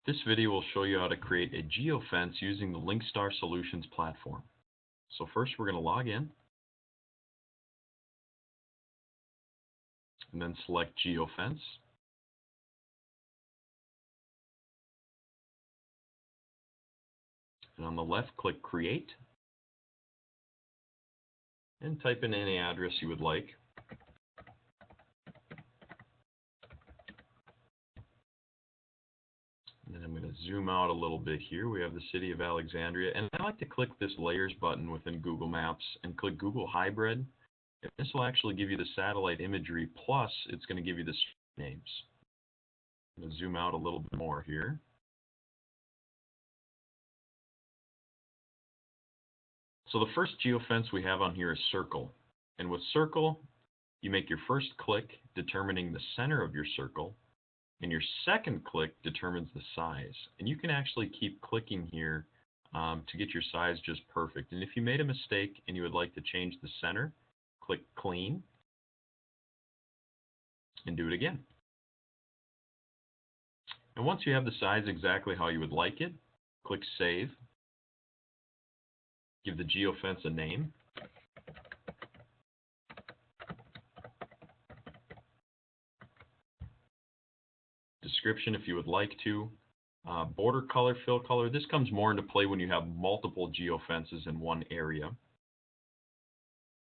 This video will show you how to create a geofence using the LinkStar Solutions platform. So first we're going to log in and then select Geofence. And on the left, click Create and type in any address you would like. And then I'm going to zoom out a little bit here. We have the city of Alexandria, and I like to click this Layers button within Google Maps and click Google Hybrid. And this will actually give you the satellite imagery, plus it's going to give you the street names. I'm going to zoom out a little bit more here. So the first geofence we have on here is circle. And with circle, you make your first click determining the center of your circle, and your second click determines the size. And you can actually keep clicking here to get your size just perfect. And if you made a mistake and you would like to change the center, click Clean and do it again. And once you have the size exactly how you would like it, click Save. Give the geofence a name. Description if you would like to. Border color, fill color. This comes more into play when you have multiple geofences in one area.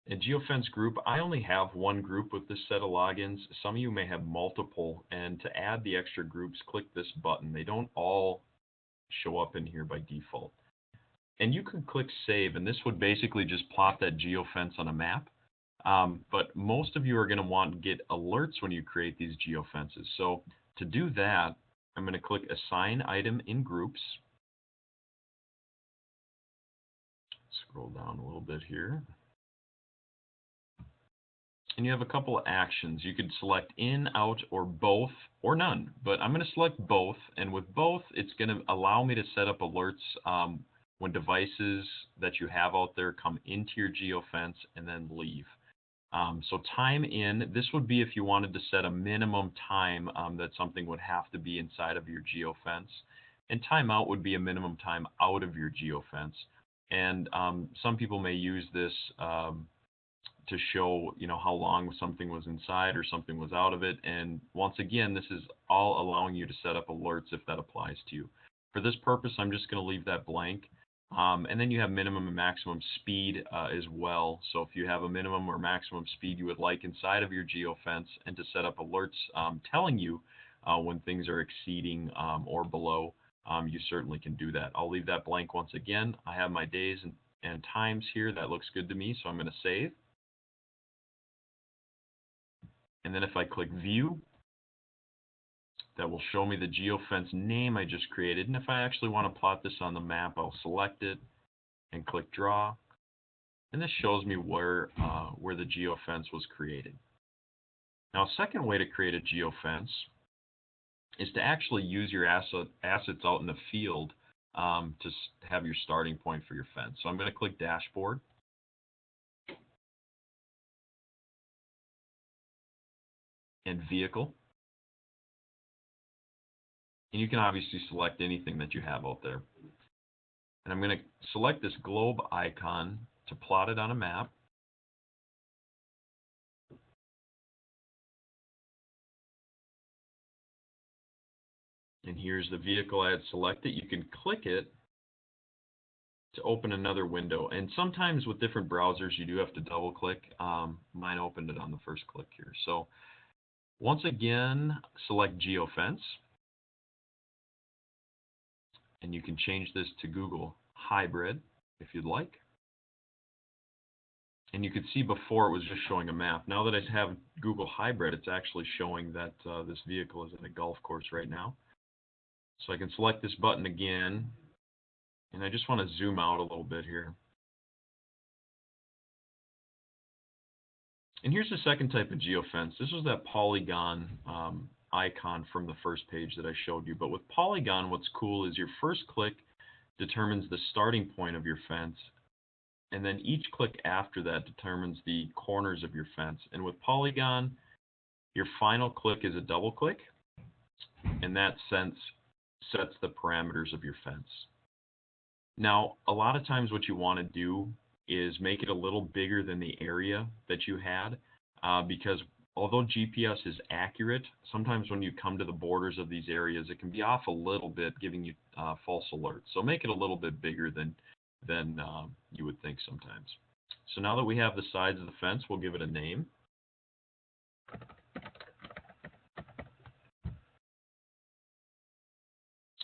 And geofence group, I only have one group with this set of logins. Some of you may have multiple, and to add the extra groups, click this button. They don't all show up in here by default. And you can click Save, and this would basically just plot that geofence on a map. But most of you are going to want to get alerts when you create these geofences. So to do that, I'm going to click Assign Item in Groups. Scroll down a little bit here. And you have a couple of actions. You could select in, out, or both, or none. But I'm going to select both, and with both, it's going to allow me to set up alerts when devices that you have out there come into your geofence and then leave. So time in, this would be if you wanted to set a minimum time that something would have to be inside of your geofence. And time out would be a minimum time out of your geofence. And some people may use this to show, how long something was inside or something was out of it. And once again, this is all allowing you to set up alerts if that applies to you. For this purpose, I'm just going to leave that blank. And then you have minimum and maximum speed as well. So if you have a minimum or maximum speed you would like inside of your geofence, and to set up alerts telling you when things are exceeding or below, you certainly can do that. I'll leave that blank once again. I have my days and times here. That looks good to me, so I'm going to save. And then if I click View, that will show me the geofence name I just created. And if I actually want to plot this on the map, I'll select it and click Draw. And this shows me where the geofence was created. Now, a second way to create a geofence is to actually use your assets out in the field to have your starting point for your fence. So I'm going to click Dashboard. And Vehicle. And you can obviously select anything that you have out there. And I'm going to select this globe icon to plot it on a map. And here's the vehicle I had selected. You can click it to open another window. And sometimes with different browsers, you do have to double click. Mine opened it on the first click here. So once again, select Geofence. And you can change this to Google Hybrid if you'd like. And you could see before it was just showing a map. Now that I have Google Hybrid, it's actually showing that this vehicle is in a golf course right now. So I can select this button again. And I just want to zoom out a little bit here. And here's the second type of geofence. This was that polygon icon from the first page that I showed you. But with polygon, what's cool is your first click determines the starting point of your fence, and then each click after that determines the corners of your fence. And with polygon, your final click is a double click, and that sets the parameters of your fence. Now, a lot of times what you want to do is make it a little bigger than the area that you had, because although GPS is accurate, sometimes when you come to the borders of these areas, it can be off a little bit, giving you false alerts. So make it a little bit bigger than you would think sometimes. So now that we have the sides of the fence, we'll give it a name.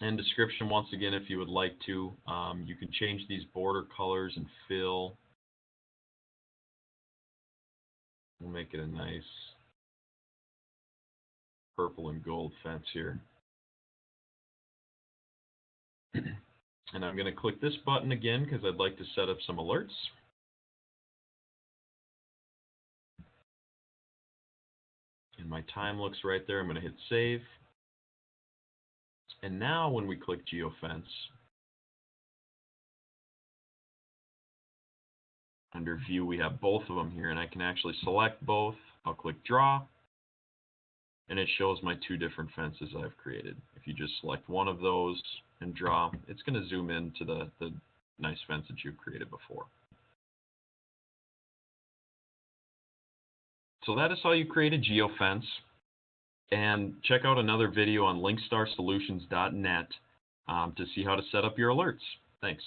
And description, once again, if you would like to, you can change these border colors and fill. We'll make it a nice purple and gold fence here. And I'm going to click this button again because I'd like to set up some alerts. And my time looks right there. I'm going to hit save. And now when we click Geofence, under view we have both of them here, and I can actually select both. I'll click draw, and it shows my two different fences I've created. If you just select one of those and draw, it's going to zoom in to the nice fence that you've created before. So that is how you create a geofence. And check out another video on linkstarsolutions.net to see how to set up your alerts. Thanks.